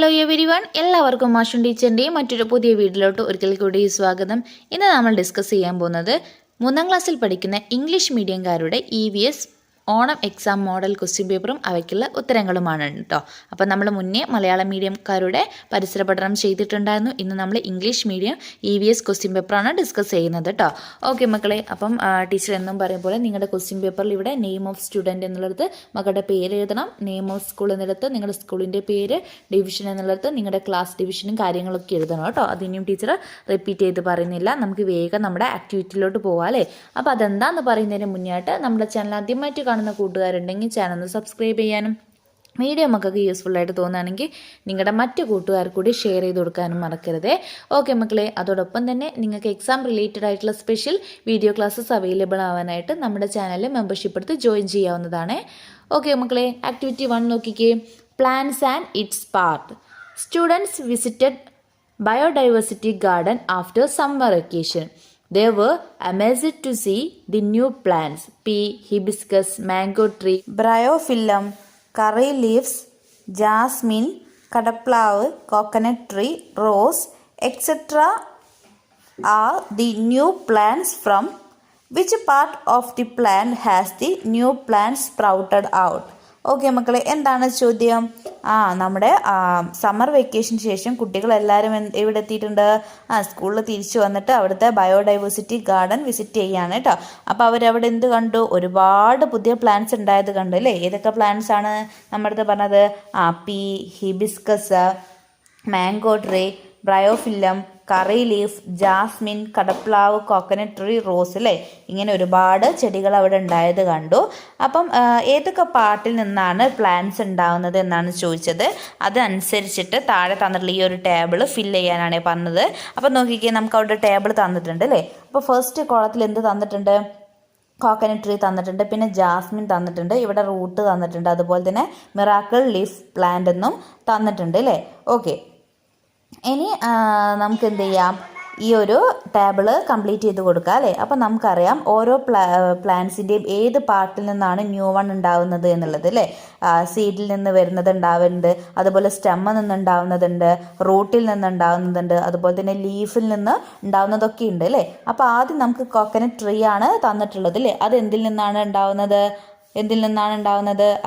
Hello everyone, എല്ലാവർക്കും മാഷുൻ ടീച്ചറിൻ്റെയും മറ്റൊരു പുതിയ വീഡിയോയിലോട്ട് ഒരിക്കൽ കൂടി സ്വാഗതം. ഇന്ന് നമ്മൾ ഡിസ്കസ് ചെയ്യാൻ പോകുന്നത് 3ാം ക്ലാസ്സിൽ പഠിക്കുന്ന ഇംഗ്ലീഷ് മീഡിയംകാരുടെ EVS Onam exam model question പേപ്പറും അവയ്ക്കുള്ള ഉത്തരങ്ങളുമാണ് കേട്ടോ. അപ്പോൾ നമ്മൾ മുന്നേ മലയാളം മീഡിയംകാരുടെ പരിസര പഠനം ചെയ്തിട്ടുണ്ടായിരുന്നു. ഇന്ന് നമ്മൾ ഇംഗ്ലീഷ് മീഡിയം EVS ക്വസ്റ്റ്യൻ പേപ്പറാണ് ഡിസ്കസ് ചെയ്യുന്നത് കേട്ടോ. ഓക്കെ മക്കളെ, അപ്പം ടീച്ചർ എന്നും പറയും പോലെ നിങ്ങളുടെ ക്വസ്റ്റ്യൻ പേപ്പറിൽ ഇവിടെ നെയിം ഓഫ് സ്റ്റുഡൻറ്റ് എന്നുള്ളത് മക്കളുടെ പേര് എഴുതണം. നെയിം ഓഫ് സ്കൂൾ എന്നിടത്ത് നിങ്ങളുടെ സ്കൂളിൻ്റെ പേര്, ഡിവിഷൻ എന്നുള്ളത് നിങ്ങളുടെ ക്ലാസ് ഡിവിഷനും കാര്യങ്ങളൊക്കെ എഴുതണം കേട്ടോ. അതിനും ടീച്ചർ റിപ്പീറ്റ് ചെയ്ത് പറയുന്നില്ല. നമുക്ക് വേഗം നമ്മുടെ ആക്ടിവിറ്റിയിലോട്ട് പോകാം അല്ലേ. അപ്പോൾ അതെന്താണെന്ന് പറയുന്നതിന് മുന്നേയായിട്ട് നമ്മുടെ ചാനൽ ആദ്യമായിട്ട് കാണുന്ന കൂട്ടുകാരുണ്ടെങ്കിൽ ചാനൽ ഒന്ന് സബ്സ്ക്രൈബ് ചെയ്യാനും വീഡിയോ മക്കൾക്ക് യൂസ്ഫുള്ളായിട്ട് തോന്നുകയാണെങ്കിൽ നിങ്ങളുടെ മറ്റു കൂട്ടുകാർക്ക് കൂടി ഷെയർ ചെയ്ത് കൊടുക്കാനും മറക്കരുതേ. ഓക്കെ മക്കളെ, അതോടൊപ്പം തന്നെ നിങ്ങൾക്ക് എക്സാം റിലേറ്റഡ് ആയിട്ടുള്ള സ്പെഷ്യൽ വീഡിയോ ക്ലാസ്സസ് അവൈലബിൾ ആവാനായിട്ട് നമ്മുടെ ചാനലിൽ മെമ്പർഷിപ്പ് എടുത്ത് ജോയിൻ ചെയ്യാവുന്നതാണ്. ഓക്കെ മക്കളെ, ആക്ടിവിറ്റി 1 നോക്കിക്കേ. Plants and it's part. Students visited biodiversity garden after summer vacation. They were amazed to see the new plants: pea, hibiscus, mango tree, bryophyllum, curry leaves, jasmine, kadapplavu, coconut tree, rose, etc. are the new plants. From which part of the plant has the new plant sprouted out? Okay മക്കളെ, എന്താണ് ചോദ്യം? നമ്മുടെ summer വെക്കേഷന് ശേഷം കുട്ടികളെല്ലാവരും എവിടെ എത്തിയിട്ടുണ്ട്? സ്കൂളിൽ തിരിച്ചു വന്നിട്ട് അവിടുത്തെ ബയോഡൈവേഴ്സിറ്റി ഗാർഡൻ വിസിറ്റ് ചെയ്യാണ് കേട്ടോ. അപ്പോൾ അവരവിടെ എന്ത് കണ്ടു? ഒരുപാട് പുതിയ പ്ലാന്റ്സ് ഉണ്ടായത് കണ്ടു അല്ലേ. ഏതൊക്കെ പ്ലാന്റ്സ് ആണ് നമ്മുടെ അടുത്ത് പറഞ്ഞത്? Pea, hibiscus, mango tree, bryophyllum, curry leaf, jasmine, കടപ്ലാവ്, കോക്കനട്ട് ട്രീ, റോസ് അല്ലേ. ഇങ്ങനെ ഒരുപാട് ചെടികൾ അവിടെ ഉണ്ടായത് കണ്ടു. അപ്പം ഏതൊക്കെ പാർട്ടിൽ നിന്നാണ് പ്ലാന്റ്സ് ഉണ്ടാവുന്നത് എന്നാണ് ചോദിച്ചത്. അതനുസരിച്ചിട്ട് താഴെ തന്നിട്ടുള്ള ഈ ഒരു ടേബിൾ ഫില്ല് ചെയ്യാനാണ് പറഞ്ഞത്. അപ്പം നോക്കിക്കേ, നമുക്ക് അവിടെ ടേബിൾ തന്നിട്ടുണ്ട് അല്ലേ. അപ്പോൾ ഫസ്റ്റ് കോളത്തിൽ എന്ത് തന്നിട്ടുണ്ട്? കോക്കനട്ട് ട്രീ തന്നിട്ടുണ്ട്, പിന്നെ ജാസ്മിൻ തന്നിട്ടുണ്ട്, ഇവിടെ റൂട്ട് തന്നിട്ടുണ്ട്, അതുപോലെ തന്നെ മിറാക്കിൾ ലീഫ് പ്ലാന്റ് എന്നും തന്നിട്ടുണ്ട് അല്ലേ. ഓക്കെ, ഇനി നമുക്ക് എന്ത് ചെയ്യാം? ഈ ഒരു ടേബിള് കംപ്ലീറ്റ് ചെയ്ത് കൊടുക്കുക അല്ലേ. അപ്പം നമുക്കറിയാം ഓരോ പ്ലാന്റ്സിൻ്റെയും ഏത് പാർട്ടിൽ നിന്നാണ് ന്യൂ വൺ ഉണ്ടാവുന്നത് എന്നുള്ളത് അല്ലേ. സീഡിൽ നിന്ന് വരുന്നത് ഉണ്ടാവുന്നുണ്ട്, അതുപോലെ സ്റ്റെമ്മിൽ നിന്ന് ഉണ്ടാവുന്നതുണ്ട്, റൂട്ടിൽ നിന്ന് ഉണ്ടാവുന്നതുണ്ട്, അതുപോലെ തന്നെ ലീഫിൽ നിന്ന് ഉണ്ടാവുന്നതൊക്കെ ഉണ്ട് അല്ലേ. അപ്പോൾ ആദ്യം നമുക്ക് കോക്കനട്ട് ട്രീ ആണ് തന്നിട്ടുള്ളത് അല്ലേ. അത് എന്തിൽ നിന്നാണ് ഉണ്ടാവുന്നത്?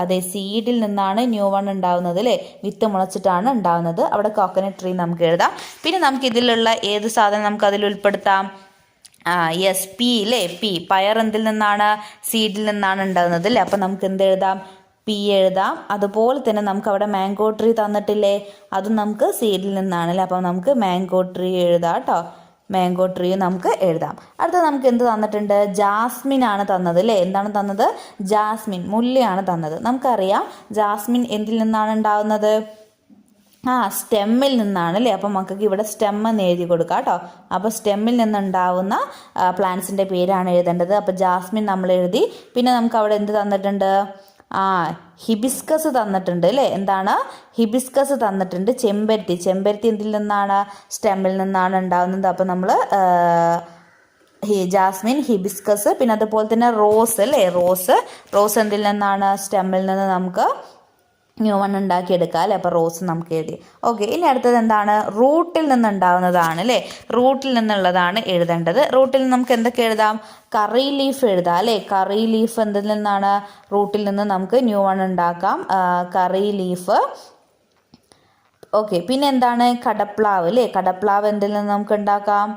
അതെ, സീഡിൽ നിന്നാണ് ന്യൂ വൺ ഉണ്ടാവുന്നത് അല്ലേ. വിത്ത് മുളച്ചിട്ടാണ് ഉണ്ടാവുന്നത്. അവിടെ കോക്കനട്ട് ട്രീ നമുക്ക് എഴുതാം. പിന്നെ നമുക്ക് ഇതിലുള്ള ഏത് സാധനം നമുക്ക് അതിൽ ഉൾപ്പെടുത്താം? യെസ്, പീ അല്ലേ. പീ, പയർ എന്തിൽ നിന്നാണ്? സീഡിൽ നിന്നാണ് ഉണ്ടാകുന്നത് അല്ലേ. അപ്പം നമുക്ക് എന്ത് എഴുതാം? പീ എഴുതാം. അതുപോലെ തന്നെ നമുക്ക് അവിടെ മാംഗോ ട്രീ തന്നിട്ടില്ലേ, അതും നമുക്ക് സീഡിൽ നിന്നാണ് അല്ലേ. അപ്പം നമുക്ക് മാംഗോ ട്രീ എഴുതാം കേട്ടോ. മാംഗോ ട്രീ നമുക്ക് എഴുതാം. അടുത്ത നമുക്ക് എന്ത് തന്നിട്ടുണ്ട്? ജാസ്മിൻ ആണ് തന്നത് അല്ലേ. എന്താണ് തന്നത്? ജാസ്മിൻ, മുല്ലയാണ് തന്നത്. നമുക്കറിയാം ജാസ്മിൻ എന്തിൽ നിന്നാണ് ഉണ്ടാവുന്നത്? സ്റ്റെമ്മിൽ നിന്നാണ് അല്ലേ. അപ്പം മക്കൾക്ക് ഇവിടെ സ്റ്റെം എന്ന് എഴുതി കൊടുക്കാം കേട്ടോ. അപ്പോൾ സ്റ്റെമ്മിൽ നിന്നുണ്ടാവുന്ന പ്ലാന്റ്സിൻ്റെ പേരാണ് എഴുതേണ്ടത്. അപ്പോൾ ജാസ്മിൻ നമ്മൾ എഴുതി. പിന്നെ നമുക്ക് അവിടെ എന്ത് തന്നിട്ടുണ്ട്? ഹിബിസ്കസ് തന്നിട്ടുണ്ട് അല്ലേ. എന്താണ്? ഹിബിസ്കസ് തന്നിട്ടുണ്ട്. ചെമ്പരത്തി എന്തിൽ നിന്നാണ്? സ്റ്റെമ്മിൽ നിന്നാണ് ഉണ്ടാകുന്നത്. അപ്പോൾ നമ്മൾ ജാസ്മിൻ, ഹിബിസ്കസ്, പിന്നെ അതുപോലെ തന്നെ റോസ് അല്ലേ. റോസ് എന്തിൽ നിന്നാണ്? സ്റ്റെമ്മിൽ നിന്ന് നമുക്ക് ന്യൂ വൺ ഉണ്ടാക്കിയെടുക്കുക അല്ലേ. അപ്പോൾ റോസ് നമുക്ക് എഴുതി. ഓക്കെ, ഇനി അടുത്തത് എന്താണ്? റൂട്ടിൽ നിന്നുണ്ടാവുന്നതാണ് അല്ലേ. റൂട്ടിൽ നിന്നുള്ളതാണ് എഴുതേണ്ടത്. റൂട്ടിൽ നിന്ന് നമുക്ക് എന്തൊക്കെ എഴുതാം? കറി ലീഫ് എഴുതാം അല്ലേ. കറി ലീഫ് എന്തിൽ നിന്നാണ്? റൂട്ടിൽ നിന്ന് നമുക്ക് ന്യൂ വൺ ഉണ്ടാക്കാം. കറി ലീഫ്. ഓക്കെ, പിന്നെ എന്താണ്? കടപ്ലാവ് അല്ലേ. കടപ്ലാവ് എന്തിൽ നിന്ന് നമുക്ക് ഉണ്ടാക്കാം?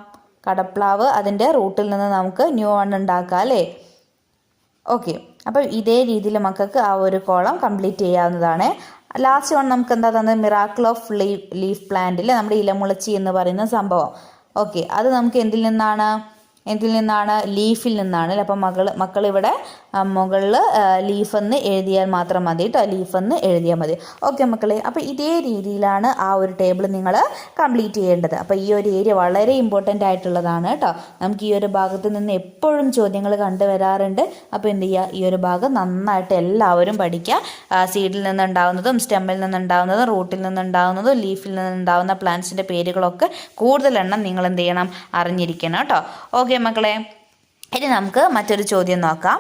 കടപ്ലാവ് അതിൻ്റെ റൂട്ടിൽ നിന്ന് നമുക്ക് ന്യൂ വൺ ഉണ്ടാക്കാം അല്ലേ. ഓക്കെ, അപ്പം ഇതേ രീതിയിൽ മക്കൾക്ക് ആ ഒരു കോളം കംപ്ലീറ്റ് ചെയ്യാവുന്നതാണ്. ലാസ്റ്റ് വൺ നമുക്ക് എന്താ തന്നത്? മിറാക്കിൾ ഓഫ് ലീഫ് പ്ലാന്റിൽ നമ്മുടെ ഇലമുളച്ചി എന്ന് പറയുന്ന സംഭവം. ഓക്കെ, അത് നമുക്ക് എന്തിൽ നിന്നാണ്? ലീഫിൽ നിന്നാണ് അല്ലേ. അപ്പം മക്കൾ ഇവിടെ മുകളിൽ ലീഫെന്ന് എഴുതിയാൽ മാത്രം മതി കേട്ടോ. ലീഫെന്ന് എഴുതിയാൽ മതി. ഓക്കെ മക്കളെ, അപ്പോൾ ഇതേ രീതിയിലാണ് ആ ഒരു ടേബിൾ നിങ്ങൾ കംപ്ലീറ്റ് ചെയ്യേണ്ടത്. അപ്പോൾ ഈ ഒരു ഏരിയ വളരെ ഇമ്പോർട്ടൻ്റ് ആയിട്ടുള്ളതാണ് കേട്ടോ. നമുക്ക് ഈ ഒരു ഭാഗത്ത് നിന്ന് എപ്പോഴും ചോദ്യങ്ങൾ കണ്ടുവരാറുണ്ട്. അപ്പോൾ എന്ത് ചെയ്യുക? ഈ ഒരു ഭാഗം നന്നായിട്ട് എല്ലാവരും പഠിക്കുക. സീഡിൽ നിന്നുണ്ടാവുന്നതും സ്റ്റെമ്മിൽ നിന്നുണ്ടാവുന്നതും റൂട്ടിൽ നിന്നുണ്ടാവുന്നതും ലീഫിൽ നിന്നുണ്ടാവുന്ന പ്ലാന്റ്സിൻ്റെ പേരുകളൊക്കെ കൂടുതലെണ്ണം നിങ്ങൾ എന്ത് ചെയ്യണം? അറിഞ്ഞിരിക്കണം കേട്ടോ. ഓക്കെ മക്കളെ, ഇനി നമുക്ക് മറ്റൊരു ചോദ്യം നോക്കാം.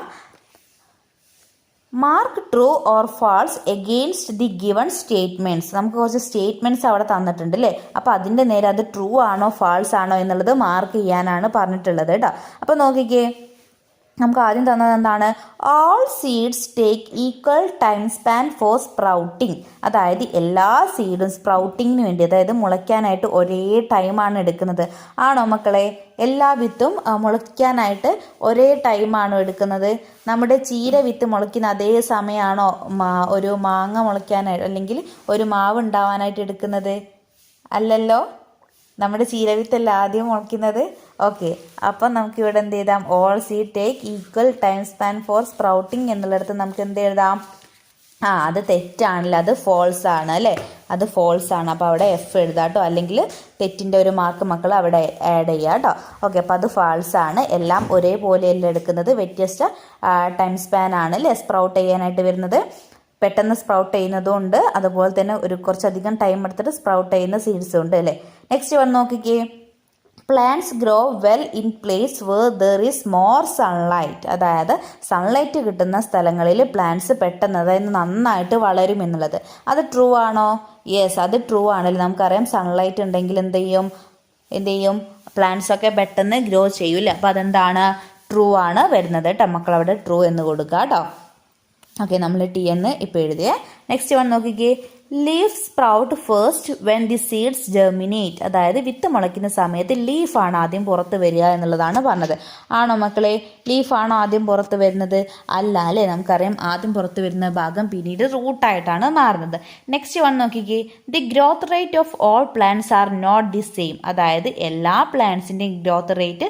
Mark true or false against the given statements. നമുക്ക് കുറച്ച് സ്റ്റേറ്റ്മെൻറ്റ്സ് അവിടെ തന്നിട്ടുണ്ട് അല്ലേ. അപ്പോൾ അതിൻ്റെ നേരെ അത് ട്രൂ ആണോ ഫാൾസ് ആണോ എന്നുള്ളത് മാർക്ക് ചെയ്യാനാണ് പറഞ്ഞിട്ടുള്ളത് കേട്ടോ. അപ്പോൾ നോക്കിക്കേ, നമുക്ക് ആദ്യം തന്നത് എന്താണ്? All seeds take equal time span for sprouting. അതായത് എല്ലാ സീഡും സ്പ്രൗട്ടിങ്ങിന് വേണ്ടി, അതായത് മുളയ്ക്കാനായിട്ട് ഒരേ ടൈമാണ് എടുക്കുന്നത്. ആണോ മക്കളെ? എല്ലാ വിത്തും മുളയ്ക്കാനായിട്ട് ഒരേ ടൈമാണോ എടുക്കുന്നത്? നമ്മുടെ ചീര വിത്ത് മുളയ്ക്കുന്ന അതേ സമയമാണോ ഒരു മാങ്ങ മുളയ്ക്കാനായിട്ട് അല്ലെങ്കിൽ ഒരു മാവ് ഉണ്ടാവാനായിട്ട് എടുക്കുന്നത്? അല്ലല്ലോ. നമ്മുടെ ചീരവിത്തല്ല ആദ്യം മുളയ്ക്കുന്നത്. ഓക്കെ, അപ്പം നമുക്കിവിടെ എന്ത് എഴുതാം? All seed take equal time span for sprouting എന്നുള്ളിടത്ത് നമുക്ക് എന്ത് എഴുതാം? അത് തെറ്റാണല്ലോ, അത് ഫോൾസ് ആണ് അല്ലേ, അത് ഫോൾസ് ആണ്. അപ്പോൾ അവിടെ എഫ് എഴുതാം കേട്ടോ, അല്ലെങ്കിൽ തെറ്റിൻ്റെ ഒരു മാർക്ക് മക്കൾ അവിടെ ആഡ് ചെയ്യുക കേട്ടോ. ഓക്കെ, അപ്പോൾ അത് ഫാൾസ് ആണ്. എല്ലാം ഒരേപോലെയല്ല എടുക്കുന്നത്, വ്യത്യസ്ത ടൈം സ്പാൻ ആണ് അല്ലേ സ്പ്രൗട്ട് ചെയ്യാനായിട്ട് വരുന്നത്. പെട്ടെന്ന് സ്പ്രൗട്ട് ചെയ്യുന്നതും ഉണ്ട്, അതുപോലെ തന്നെ ഒരു കുറച്ചധികം ടൈം എടുത്തിട്ട് സ്പ്രൗട്ട് ചെയ്യുന്ന സീഡ്സും ഉണ്ട് അല്ലേ. നെക്സ്റ്റ് വന്ന് നോക്കിക്കേ, plants grow well in place where there is more sunlight. അതായത് സൺലൈറ്റ് കിട്ടുന്ന സ്ഥലങ്ങളിൽ പ്ലാന്റ്സ് പെട്ടെന്ന്, അതായത് നന്നായിട്ട് വളരും എന്നുള്ളത്. അത് ട്രൂ ആണോ? യെസ്, അത് ട്രൂ ആണല്ലോ. നമുക്കറിയാം സൺലൈറ്റ് ഉണ്ടെങ്കിൽ എന്ത് ചെയ്യും? പ്ലാന്റ്സ് ഒക്കെ പെട്ടെന്ന് ഗ്രോ ചെയ്യൂല. അപ്പോൾ അതെന്താണ്? ട്രൂ ആണ് വരുന്നത് കേട്ടോ. മക്കൾ അവിടെ ട്രൂ എന്ന് കൊടുക്കുക കേട്ടോ. ഓക്കെ, നമ്മൾ ടി എന്ന് ഇപ്പോൾ എഴുതിയേ. നെക്സ്റ്റ് വൺ നോക്കിക്കേ, leaf sprout first when the seeds germinate. അതായത് വിത്ത് മുളയ്ക്കുന്ന സമയത്ത് ലീഫാണ് ആദ്യം പുറത്ത് വരിക എന്നുള്ളതാണ് പറഞ്ഞത്. ആണോ മക്കളെ? ലീഫാണോ ആദ്യം പുറത്ത് വരുന്നത്? അല്ല അല്ലേ. നമുക്കറിയാം ആദ്യം പുറത്ത് വരുന്ന ഭാഗം പിന്നീട് റൂട്ടായിട്ടാണ് മാറുന്നത്. നെക്സ്റ്റ് വൺ നോക്കിക്കേ, the growth rate of all plants are not the same. അതായത് എല്ലാ പ്ലാന്റ്സിൻ്റെയും ഗ്രോത്ത് റേറ്റ്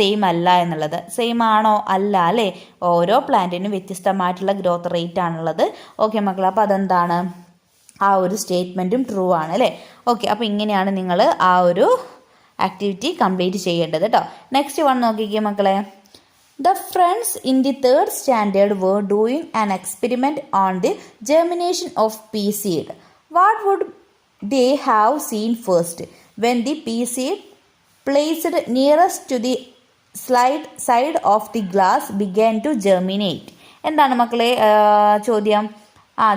സെയിം അല്ല എന്നുള്ളത്. സെയിം ആണോ? അല്ല അല്ലേ. ഓരോ പ്ലാന്റിനും വ്യത്യസ്തമായിട്ടുള്ള ഗ്രോത്ത് റേറ്റ് ആണുള്ളത്. ഓക്കെ മക്കളെ, അപ്പോൾ അതെന്താണ്? ആ ഒരു സ്റ്റേറ്റ്മെൻറ്റും ട്രൂ ആണ് അല്ലേ. ഓക്കെ, അപ്പോൾ ഇങ്ങനെയാണ് നിങ്ങൾ ആ ഒരു ആക്ടിവിറ്റി കംപ്ലീറ്റ് ചെയ്യേണ്ടത് കേട്ടോ. നെക്സ്റ്റ് വൺ നോക്കിക്കേ മക്കളെ, the friends in the 3rd standard were doing an experiment on the germination of pea seed. What would they have seen first when the pea seed placed nearest to the side of the glass began to germinate? എന്താണ് മക്കളെ ചോദ്യം?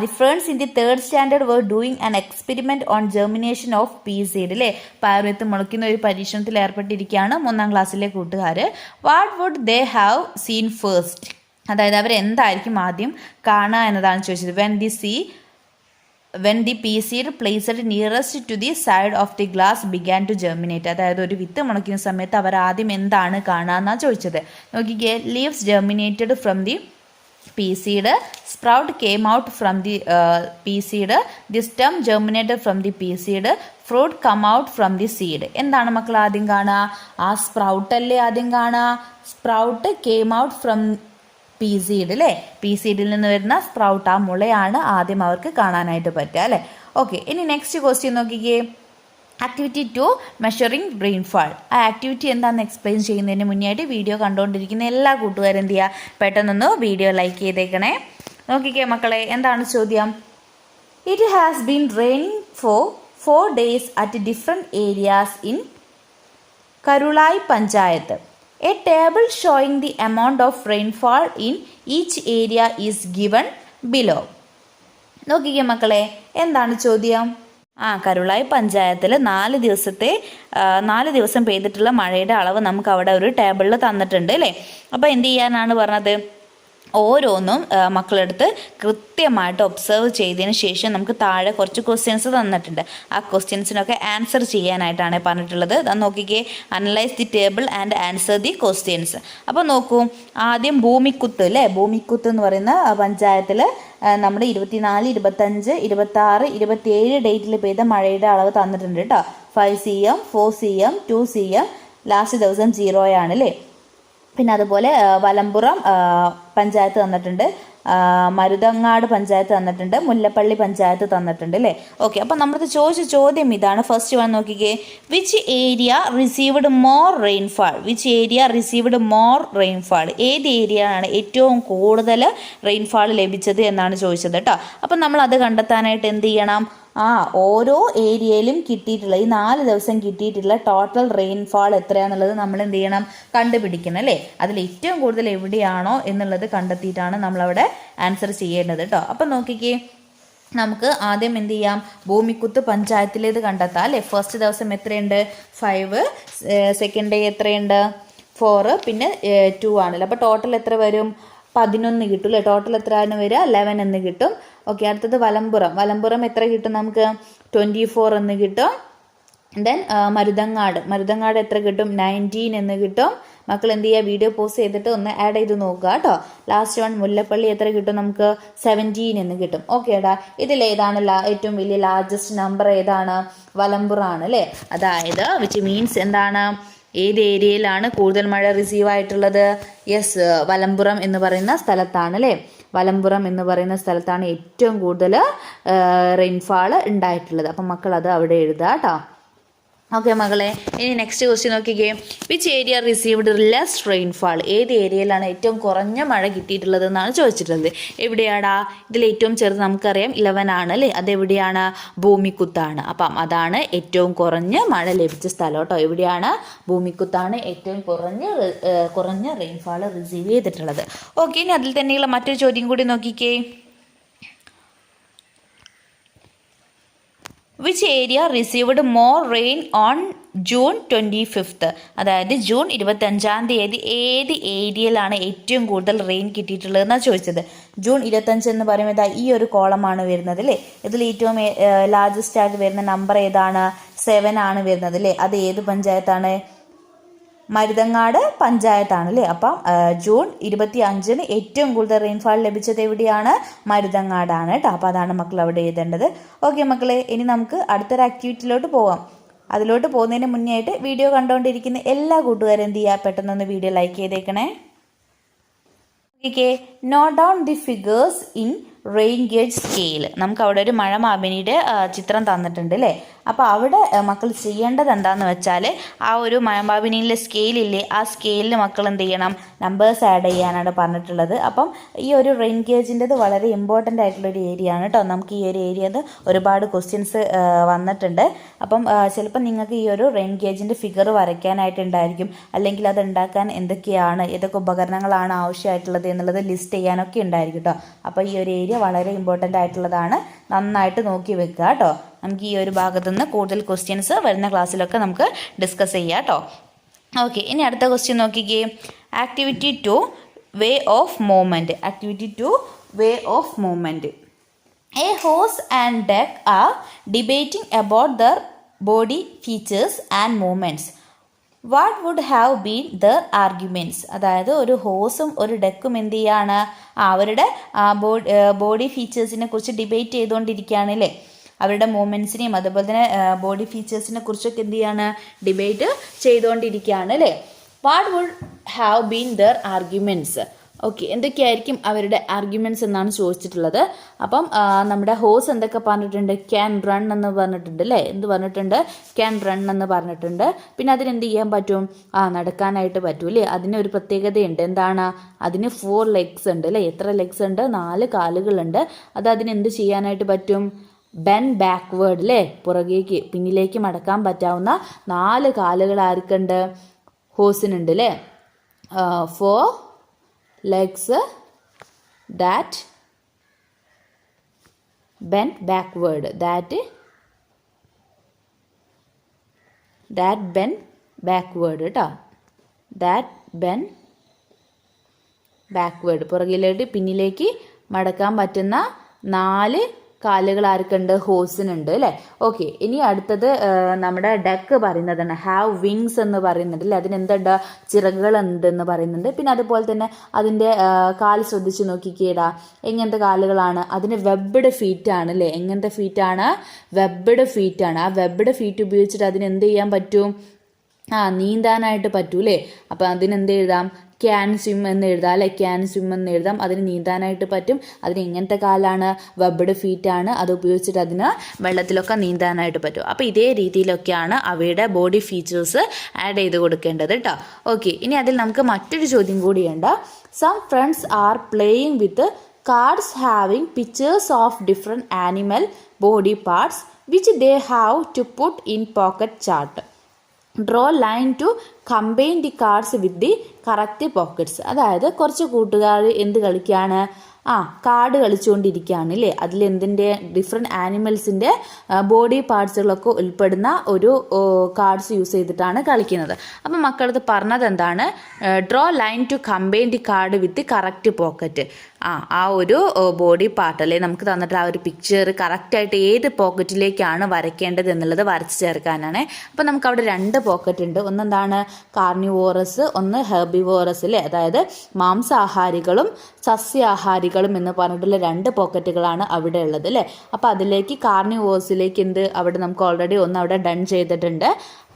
The friends in the 3rd standard were doing an experiment on germination of pea seed അല്ലേ. പയർവിത്ത് മുളയ്ക്കുന്ന ഒരു പരീക്ഷണത്തിൽ ഏർപ്പെട്ടിരിക്കുകയാണ് 3ാം ക്ലാസ്സിലെ കൂട്ടുകാർ. What would they have seen first. അതായത് അവരെന്തായിരിക്കും ആദ്യം കാണുക എന്നതാണ് ചോദിച്ചത്. when the pea seed placed nearest to the side of the glass began to germinate. അതായത് ഒരു വിത്ത് മുളയ്ക്കുന്ന സമയത്ത് അവർ ആദ്യം എന്താണ് കാണുക എന്നാണ് ചോദിച്ചത്. നോക്കിക്കേ, leaves germinated from the pea seed, sprout came out from the pea seed, the stem germinated from the pea seed, fruit come out from the seed. എന്താണ് മക്കൾ ആദ്യം കാണുക? ആ സ്പ്രൗട്ട് അല്ലേ ആദ്യം കാണുക. Sprout came out from pea seed അല്ലേ. pea seedൽ നിന്ന് വരുന്ന സ്പ്രൗട്ട്, ആ മുളയാണ് ആദ്യം അവർക്ക് കാണാനായിട്ട് പറ്റുക അല്ലേ. ഓക്കെ, ഇനി നെക്സ്റ്റ് ക്വസ്റ്റ്യൻ നോക്കിക്കേ, ആക്ടിവിറ്റി 2 മെഷറിംഗ് റെയിൻഫാൾ. ആ ആക്ടിവിറ്റി എന്താണെന്ന് എക്സ്പ്ലെയിൻ ചെയ്യുന്നതിന് മുന്നേയായിട്ട് വീഡിയോ കണ്ടുകൊണ്ടിരിക്കുന്ന എല്ലാ കൂട്ടുകാരും എന്ത് ചെയ്യുക? പെട്ടെന്നൊന്ന് വീഡിയോ ലൈക്ക് ചെയ്തേക്കണേ. നോക്കിക്കേ മക്കളെ, എന്താണ് ചോദ്യം? It has been raining for 4 days at different areas in Karulai panchayat. A table showing the amount of rainfall in each area is given below. നോക്കിക്കേ മക്കളെ, എന്താണ് ചോദ്യം? കരുളായി പഞ്ചായത്തിൽ 4 ദിവസം പെയ്തിട്ടുള്ള മഴയുടെ അളവ് നമുക്ക് അവിടെ ഒരു ടേബിളിൽ തന്നിട്ടുണ്ട് അല്ലേ. അപ്പോൾ എന്ത് ചെയ്യാനാണ് പറഞ്ഞത്? ഓരോന്നും മക്കളെടുത്ത് കൃത്യമായിട്ട് ഒബ്സർവ് ചെയ്തതിന് ശേഷം നമുക്ക് താഴെ കുറച്ച് ക്വസ്റ്റ്യൻസ് തന്നിട്ടുണ്ട്. ആ ക്വസ്റ്റ്യൻസിനൊക്കെ ആൻസർ ചെയ്യാനായിട്ടാണ് പറഞ്ഞിട്ടുള്ളത്. നോക്കിക്കേ, analyse the table and answer the questions. അപ്പോൾ നോക്കൂ, ആദ്യം ഭൂമിക്കുത്ത് അല്ലേ. ഭൂമിക്കുത്ത് എന്ന് പറയുന്ന പഞ്ചായത്തിൽ നമ്മുടെ 24, 25, 26, 27 ഡേറ്റിൽ പെയ്ത മഴയുടെ അളവ് തന്നിട്ടുണ്ട് കേട്ടോ. 5 cm, 4 cm, 2 cm, ലാസ്റ്റ് ദിവസം 0 ആണല്ലേ. പിന്നെ അതുപോലെ വലമ്പുറം പഞ്ചായത്ത് തന്നിട്ടുണ്ട്, മരുതങ്ങാട് പഞ്ചായത്ത് തന്നിട്ടുണ്ട്, മുല്ലപ്പള്ളി പഞ്ചായത്ത് തന്നിട്ടുണ്ട് അല്ലേ. ഓക്കെ, അപ്പോൾ നമ്മളത് ചോദിച്ച ചോദ്യം ഇതാണ്. ഫസ്റ്റ് വൺ നോക്കിക്കേ, which area received more rainfall. ഏത് ഏരിയ ആണ് ഏറ്റവും കൂടുതൽ റെയിൻഫാൾ ലഭിച്ചത് എന്നാണ് ചോദിച്ചത് കേട്ടോ. അപ്പം നമ്മൾ അത് കണ്ടെത്താനായിട്ട് എന്ത് ചെയ്യണം? ഓരോ ഏരിയയിലും കിട്ടിയിട്ടുള്ള ഈ 4 ദിവസം കിട്ടിയിട്ടുള്ള ടോട്ടൽ റെയിൻഫാൾ എത്രയാണെന്നുള്ളത് നമ്മൾ എന്ത് ചെയ്യണം, കണ്ടുപിടിക്കണം അല്ലേ. അതിൽ ഏറ്റവും കൂടുതൽ എവിടെയാണോ എന്നുള്ളത് കണ്ടെത്തിയിട്ടാണ് നമ്മളവിടെ ആൻസർ ചെയ്യേണ്ടത് കേട്ടോ. അപ്പം നോക്കിക്കേ, നമുക്ക് ആദ്യം എന്ത് ചെയ്യാം, ഭൂമിക്കുത്ത് പഞ്ചായത്തിലേത് കണ്ടെത്താം അല്ലേ. ഫസ്റ്റ് ദിവസം എത്രയുണ്ട്, 5, സെക്കൻഡ് ഡേ എത്രയുണ്ട്, 4, പിന്നെ 2 ആണല്ലോ. അപ്പോൾ ടോട്ടൽ എത്ര വരും, 11 കിട്ടും അല്ലേ. ടോട്ടൽ എത്രയാണ് വരിക, 11 എന്ന് കിട്ടും. ഓക്കെ, അടുത്തത് വലമ്പുറം എത്ര കിട്ടും നമുക്ക്, 24 എന്ന് കിട്ടും. ദെൻ മരുതങ്ങാട് എത്ര കിട്ടും, 19 എന്ന് കിട്ടും. മക്കൾ എന്ത് ചെയ്യുക, വീഡിയോ പോസ് ചെയ്തിട്ട് ഒന്ന് ആഡ് ചെയ്ത് നോക്കുക കേട്ടോ. ലാസ്റ്റ് വൺ മുല്ലപ്പള്ളി എത്ര കിട്ടും നമുക്ക്, 17 എന്ന് കിട്ടും. ഓക്കേടാ, ഇതിലേതാണ് ഏറ്റവും വലിയ ലാർജസ്റ്റ് നമ്പർ ഏതാണ്, വലമ്പുറാണ് അല്ലേ. അതായത് വിച്ച് മീൻസ് എന്താണ്, ഏത് ഏരിയയിലാണ് കൂടുതൽ മഴ റിസീവ് ആയിട്ടുള്ളത്, യെസ്, വലമ്പുറം എന്ന് പറയുന്ന സ്ഥലത്താണ് അല്ലേ. വലമ്പുറം എന്ന് പറയുന്ന സ്ഥലത്താണ് ഏറ്റവും കൂടുതൽ റെയിൻഫാൾ ഉണ്ടായിട്ടുള്ളത്. അപ്പം മക്കൾ അത് അവിടെ എഴുതുക കേട്ടോ. ഓക്കെ മകളെ, ഇനി നെക്സ്റ്റ് ക്വസ്റ്റ്യൻ നോക്കിക്കേ. Which area received less rainfall, ഏത് ഏരിയയിലാണ് ഏറ്റവും കുറഞ്ഞ മഴ കിട്ടിയിട്ടുള്ളത് എന്നാണ് ചോദിച്ചിട്ടുള്ളത്. എവിടെയാടാ, ഇതിൽ ഏറ്റവും ചെറുത് നമുക്കറിയാം 11 ആണ് അല്ലേ. അതെവിടെയാണ്, ഭൂമിക്കുത്താണ്. അപ്പം അതാണ് ഏറ്റവും കുറഞ്ഞ മഴ ലഭിച്ച സ്ഥലം കേട്ടോ. എവിടെയാണ്, ഭൂമിക്കുത്താണ് ഏറ്റവും കുറഞ്ഞ റെയിൻഫാൾ റിസീവ് ചെയ്തിട്ടുള്ളത്. ഓക്കെ, ഇനി അതിൽ തന്നെയുള്ള മറ്റൊരു ചോദ്യം കൂടി നോക്കിക്കേ. Which area received more rain on June 25, അതായത് ജൂൺ 25-ാം തീയതി ഏത് ഏരിയയിലാണ് ഏറ്റവും കൂടുതൽ റെയിൻ കിട്ടിയിട്ടുള്ളതെന്നാണ് ചോദിച്ചത്. ജൂൺ 25 എന്ന് പറയുമ്പോൾ ഈ ഒരു കോളമാണ് വരുന്നത് അല്ലേ. ഇതിൽ ഏറ്റവും ലാർജസ്റ്റ് ആയിട്ട് വരുന്ന നമ്പർ ഏതാണ്, 7 ആണ് വരുന്നത് അല്ലേ. അത് ഏത് പഞ്ചായത്താണ്, മരുതങ്ങാട് പഞ്ചായത്താണ് അല്ലേ. അപ്പം ജൂൺ 25-ന് ഏറ്റവും കൂടുതൽ റെയിൻഫാൾ ലഭിച്ചത് എവിടെയാണ്, മരുതങ്ങാടാണ് കേട്ടോ. അപ്പോൾ അതാണ് മക്കൾ അവിടെ എഴുതേണ്ടത്. ഓക്കെ മക്കളെ, ഇനി നമുക്ക് അടുത്തൊരു ആക്ടിവിറ്റിയിലോട്ട് പോവാം. അതിലോട്ട് പോകുന്നതിന് മുന്നേ ആയിട്ട് വീഡിയോ കണ്ടുകൊണ്ടിരിക്കുന്ന എല്ലാ കൂട്ടുകാരും എന്ത് ചെയ്യുക, പെട്ടെന്നൊന്ന് വീഡിയോ ലൈക്ക് ചെയ്തേക്കണേ. Okay, note down the figures in rain gauge scale. നമുക്ക് അവിടെ ഒരു മഴ മാപിനിയുടെ ചിത്രം തന്നിട്ടുണ്ട് അല്ലേ. അപ്പോൾ അവിടെ മക്കൾ ചെയ്യേണ്ടത് എന്താണെന്ന് വെച്ചാൽ, ആ ഒരു മഴമാപിനിയിലെ സ്കെയിലില്ലേ, ആ സ്കെയിലിൽ മക്കൾ എന്ത് ചെയ്യണം, നമ്പേഴ്സ് ആഡ് ചെയ്യാനാണ് പറഞ്ഞിട്ടുള്ളത്. അപ്പം ഈ ഒരു റെയിൻ ഗേജിൻ്റെത് വളരെ ഇമ്പോർട്ടൻ്റ് ആയിട്ടുള്ളൊരു ഏരിയ ആണ് കേട്ടോ. നമുക്ക് ഈ ഒരു ഏരിയയിൽ ഒരുപാട് ക്വസ്റ്റ്യൻസ് വന്നിട്ടുണ്ട്. അപ്പം ചിലപ്പോൾ നിങ്ങൾക്ക് ഈ ഒരു റെയിൻ ഗേജിൻ്റെ ഫിഗർ വരയ്ക്കാനായിട്ടുണ്ടായിരിക്കും, അല്ലെങ്കിൽ അത് ഉണ്ടാക്കാൻ ഏതൊക്കെ ഉപകരണങ്ങളാണ് ആവശ്യമായിട്ടുള്ളത് എന്നുള്ളത് ലിസ്റ്റ് ചെയ്യാനൊക്കെ ഉണ്ടായിരിക്കും കേട്ടോ. അപ്പോൾ ഈ ഒരു ഏരിയ വളരെ ഇമ്പോർട്ടൻ്റ് ആയിട്ടുള്ളതാണ്, നന്നായിട്ട് നോക്കി വെക്കുക കേട്ടോ. നമുക്ക് ഈ ഒരു ഭാഗത്തുനിന്ന് കൂടുതൽ ക്വസ്റ്റ്യൻസ് വരുന്ന ക്ലാസ്സിലൊക്കെ നമുക്ക് ഡിസ്കസ് ചെയ്യാം കേട്ടോ. ഓക്കെ, ഇനി അടുത്ത ക്വസ്റ്റ്യൻ നോക്കിക്കേ. Activity 2 way of movement. A horse and duck are debating about their body features and movements. What would have been their arguments. അതായത് ഒരു ഹോഴ്സും ഒരു ഡക്കും എന്ത് ചെയ്യാണ്, അവരുടെ ബോഡി ഫീച്ചേഴ്സിനെ കുറിച്ച് ഡിബേറ്റ് ചെയ്തുകൊണ്ടിരിക്കുകയാണ് അല്ലേ. അവരുടെ മൂവ്മെൻറ്റ്സിനെയും അതുപോലെ തന്നെ ബോഡി ഫീച്ചേഴ്സിനെ കുറിച്ചൊക്കെ എന്ത് ചെയ്യാണ്, ഡിബേറ്റ് ചെയ്തുകൊണ്ടിരിക്കുകയാണ് അല്ലേ. What would have been their arguments. Okay, എന്തൊക്കെയായിരിക്കും അവരുടെ ആർഗ്യുമെൻറ്റ്സ് എന്നാണ് ചോദിച്ചിട്ടുള്ളത്. അപ്പം നമ്മുടെ ഹോഴ്സ് എന്തൊക്കെ പറഞ്ഞിട്ടുണ്ട്, ക്യാൻ റൺ എന്ന് പറഞ്ഞിട്ടുണ്ട് അല്ലേ. എന്ത് പറഞ്ഞിട്ടുണ്ട്, ക്യാൻ റൺ എന്ന് പറഞ്ഞിട്ടുണ്ട്. പിന്നെ അതിനെന്ത് ചെയ്യാൻ പറ്റും, നടക്കാനായിട്ട് പറ്റും അല്ലേ. അതിനൊരു പ്രത്യേകതയുണ്ട്, എന്താണ്, അതിന് 4 legs ഉണ്ട് അല്ലേ. എത്ര ലെഗ്സ് ഉണ്ട്, 4 കാലുകളുണ്ട്. അത് അതിനെന്ത് ചെയ്യാനായിട്ട് പറ്റും, ബെൻ ബാക്ക്വേർഡ് അല്ലേ, പിന്നിലേക്ക് മടക്കാൻ പറ്റാവുന്ന 4 കാലുകൾ ആർക്കുണ്ട്, ഹോഴ്സിനുണ്ട് അല്ലേ. 4 legs that bend backward, that bend backward കേട്ടോ. that bend backward, പുറകിലേക്ക് പിന്നിലേക്ക് മടക്കാൻ പറ്റുന്ന 4 കാലുകൾ ആർക്കുണ്ട്, ഹോഴ്സിനുണ്ട് അല്ലേ. ഓക്കെ, ഇനി അടുത്തത് നമ്മുടെ ഡക്ക് പറയുന്നതാണ്, ഹാവ് വിങ്സ് എന്ന് പറയുന്നുണ്ട് അല്ലേ. അതിനെന്തുണ്ട്, ചിറകുകളുണ്ടെന്ന് പറയുന്നുണ്ട്. പിന്നെ അതുപോലെ തന്നെ അതിൻ്റെ കാല് ശ്രദ്ധിച്ച് നോക്കിക്കേടാ, എങ്ങനത്തെ കാലുകളാണ്, അതിന് വെബ്ഡ് ഫീറ്റ് ആണ് അല്ലേ. എങ്ങനത്തെ ഫീറ്റാണ്, വെബ്ഡ് ഫീറ്റാണ്. ആ വെബ്ഡ് ഫീറ്റ് ഉപയോഗിച്ചിട്ട് അതിനെന്ത് ചെയ്യാൻ പറ്റും, നീന്താനായിട്ട് പറ്റൂലേ. അപ്പം അതിനെന്ത് എഴുതാം, ക്യാൻ സ്വിം എന്ന് എഴുതാം അല്ലെ. ക്യാൻ സ്വിം എന്ന് എഴുതാം. അതിന് നീന്താനായിട്ട് പറ്റും. അതിന് എങ്ങനത്തെ കാലാണ്, വെബ്ഡ് ഫീറ്റാണ്. അത് ഉപയോഗിച്ചിട്ട് അതിന് വെള്ളത്തിലൊക്കെ നീന്താനായിട്ട് പറ്റും. അപ്പോൾ ഇതേ രീതിയിലൊക്കെയാണ് അവയുടെ ബോഡി ഫീച്ചേഴ്സ് ആഡ് ചെയ്ത് കൊടുക്കേണ്ടത് കേട്ടോ. ഓക്കെ, ഇനി അതിൽ നമുക്ക് മറ്റൊരു ചോദ്യം കൂടിയുണ്ട്. Some friends are playing with cards having pictures of different animal body parts which they have to put in pocket chart. Draw line to combine the cards with the correct pockets. അതായത് കുറച്ച് കൂട്ടുകാർ എന്ത് കളിക്കുകയാണ്, card കളിച്ചുകൊണ്ടിരിക്കുകയാണ് അല്ലേ. അതിലെന്തിൻ്റെ different ആനിമൽസിൻ്റെ body പാർട്സുകളൊക്കെ ഉൾപ്പെടുന്ന ഒരു cards use ചെയ്തിട്ടാണ് കളിക്കുന്നത്. അപ്പം മക്കളത് പറഞ്ഞത് എന്താണ്, draw line to combine the card with correct pocket. ആ ഒരു ബോഡി പാർട്ട് അല്ലേ നമുക്ക് തന്നിട്ട് ആ ഒരു പിക്ചർ കറക്റ്റായിട്ട് ഏത് പോക്കറ്റിലേക്കാണ് വരയ്ക്കേണ്ടത് എന്നുള്ളത് വരച്ച് ചേർക്കാനാണ്. അപ്പം നമുക്ക് അവിടെ 2 പോക്കറ്റ് ഉണ്ട്. ഒന്നെന്താണ് കാർണിവോറസ്, ഒന്ന് ഹെർബിവോറസ് അല്ലേ, അതായത് മാംസാഹാരികളും സസ്യാഹാരികളും എന്ന് പറഞ്ഞിട്ടുള്ള 2 പോക്കറ്റുകളാണ് അവിടെ ഉള്ളത് അല്ലേ. അപ്പോൾ അതിലേക്ക് കാർണിവോറസിലേക്ക് അവിടെ നമുക്ക് ഓൾറെഡി ഒന്ന് അവിടെ ഡൺ ചെയ്തിട്ടുണ്ട്.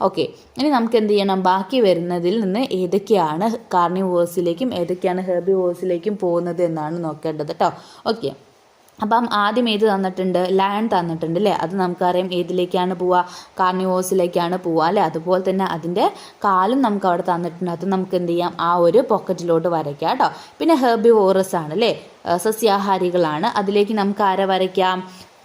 ഓക്കെ, ഇനി നമുക്ക് എന്ത് ചെയ്യണം, ബാക്കി വരുന്നതിൽ നിന്ന് ഏതൊക്കെയാണ് കാർണിവോറസിലേക്കും ഏതൊക്കെയാണ് ഹെർബിവോറസിലേക്കും പോകുന്നത് എന്നാണ് നോക്കേണ്ടത് കേട്ടോ. ഓക്കെ, അപ്പം ആദ്യം ഏത് തന്നിട്ടുണ്ട്, ലയൺ തന്നിട്ടുണ്ട് അല്ലേ. അത് നമുക്കറിയാം ഏതിലേക്കാണ് പോവുക, കാർണിവോറസിലേക്കാണ് പോവുക അല്ലേ. അതുപോലെ തന്നെ അതിൻ്റെ കാലും നമുക്ക് അവിടെ തന്നിട്ടുണ്ട്. അത് നമുക്ക് എന്ത് ചെയ്യാം, ആ ഒരു പോക്കറ്റിലോട്ട് വരയ്ക്കാം കേട്ടോ. പിന്നെ ഹെർബിവോറസ് ആണ് അല്ലേ, സസ്യാഹാരികളാണ്. അതിലേക്ക് നമുക്ക് ആരെ വരയ്ക്കാം,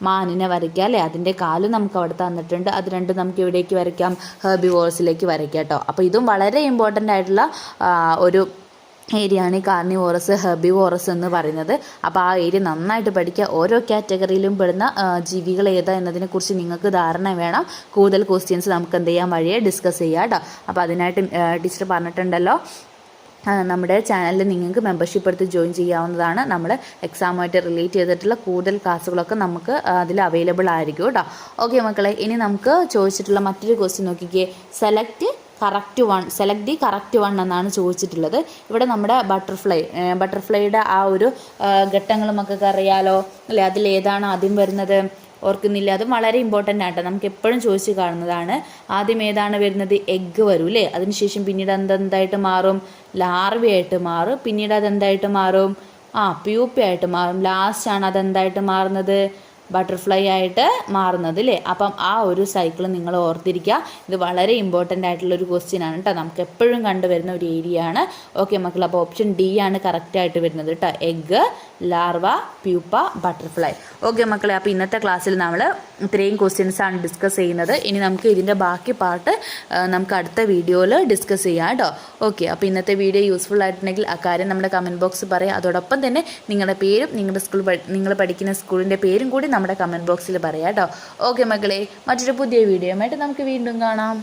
മാനിനെ വരയ്ക്കാം അല്ലേ. അതിൻ്റെ കാലും നമുക്ക് അവിടെ തന്നിട്ടുണ്ട്. അത് രണ്ടും നമുക്ക് എവിടേക്ക് വരയ്ക്കാം, ഹെർബിവോറസിലേക്ക് വരയ്ക്കാം കേട്ടോ. അപ്പോൾ ഇതും വളരെ ഇമ്പോർട്ടൻ്റ് ആയിട്ടുള്ള ഒരു ഏരിയയാണ് ഈ കാർണിവോറസ് ഹെർബിവോറസ് എന്ന് പറയുന്നത്. അപ്പോൾ ആ ഏരിയ നന്നായിട്ട് പഠിക്കുക. ഓരോ കാറ്റഗറിയിലും പെടുന്ന ജീവികൾ ഏതാ എന്നതിനെക്കുറിച്ച് നിങ്ങൾക്ക് ധാരണ വേണം. കൂടുതൽ ക്വസ്റ്റ്യൻസ് നമുക്ക് എന്ത് ചെയ്യാൻ വഴിയെ ഡിസ്കസ് ചെയ്യാം കേട്ടോ. അപ്പോൾ അതിനായിട്ട് ടീച്ചർ പറഞ്ഞിട്ടുണ്ടല്ലോ, നമ്മുടെ ചാനലിൽ നിങ്ങൾക്ക് മെമ്പർഷിപ്പ് എടുത്ത് ജോയിൻ ചെയ്യാവുന്നതാണ്. നമ്മൾ എക്സാമുമായിട്ട് റിലേറ്റ് ചെയ്തിട്ടുള്ള കൂടുതൽ ക്ലാസ്സുകളൊക്കെ നമുക്ക് അതിൽ അവൈലബിൾ ആയിരിക്കും കേട്ടോ. ഓക്കെ മക്കളെ, ഇനി നമുക്ക് ചോദിച്ചിട്ടുള്ള മറ്റൊരു ക്വസ്റ്റ്യൻ നോക്കിക്കേ. സെലക്ട് ദി കറക്റ്റ് വൺ എന്നാണ് ചോദിച്ചിട്ടുള്ളത്. ഇവിടെ നമ്മുടെ ബട്ടർഫ്ലൈയുടെ ആ ഒരു ഘട്ടങ്ങൾ നമുക്കൊക്കെ അറിയാലോ അല്ലേ. അതിലേതാണ് ആദ്യം വരുന്നത്, ഓർക്കുന്നില്ല. അതും വളരെ ഇമ്പോർട്ടൻ്റ് ആട്ടോ, നമുക്ക് എപ്പോഴും ചോദിച്ച് കാണുന്നതാണ്. ആദ്യം ഏതാണ് വരുന്നത്, എഗ്ഗ് വരും അല്ലേ. അതിനുശേഷം പിന്നീട് എന്തായിട്ട് മാറും, ലാർവയായിട്ട് മാറും. പിന്നീട് അതെന്തായിട്ട് മാറും, പ്യൂപ്പയായിട്ട് മാറും. ലാസ്റ്റാണ് അതെന്തായിട്ട് മാറുന്നത്, ബട്ടർഫ്ലൈ ആയിട്ട് മാറുന്നത് അല്ലേ. അപ്പം ആ ഒരു സൈക്കിൾ നിങ്ങൾ ഓർത്തിരിക്കുക. ഇത് വളരെ ഇമ്പോർട്ടൻ്റ് ആയിട്ടുള്ളൊരു ക്വസ്റ്റ്യൻ ആണ് കേട്ടോ, നമുക്ക് എപ്പോഴും കണ്ടുവരുന്ന ഒരു ഏരിയ ആണ്. ഓക്കെ മക്കൾ, അപ്പോൾ ഓപ്ഷൻ ഡി ആണ് കറക്റ്റായിട്ട് വരുന്നത് കേട്ടോ. Egg, larva, pupa, butterfly. Okay മക്കളെ, അപ്പോൾ ഇന്നത്തെ ക്ലാസ്സിൽ നമ്മൾ ഇത്രയും ക്വസ്റ്റ്യൻസ് ആണ് ഡിസ്കസ് ചെയ്യുന്നത്. ഇനി നമുക്ക് ഇതിൻ്റെ ബാക്കി പാർട്ട് നമുക്ക് അടുത്ത വീഡിയോയിൽ ഡിസ്കസ് ചെയ്യാം കേട്ടോ. ഓക്കെ, അപ്പോൾ ഇന്നത്തെ വീഡിയോ യൂസ്ഫുൾ ആയിട്ടുണ്ടെങ്കിൽ ആ കാര്യം നമ്മുടെ കമൻറ്റ് ബോക്സ് പറയാം. അതോടൊപ്പം തന്നെ നിങ്ങളുടെ പേരും നിങ്ങൾ പഠിക്കുന്ന സ്കൂളിൻ്റെ പേരും കൂടി നമ്മുടെ കമൻറ്റ് ബോക്സിൽ പറയാം കേട്ടോ. ഓക്കെ മക്കളെ, മറ്റൊരു പുതിയ വീഡിയോയുമായിട്ട് നമുക്ക് വീണ്ടും കാണാം.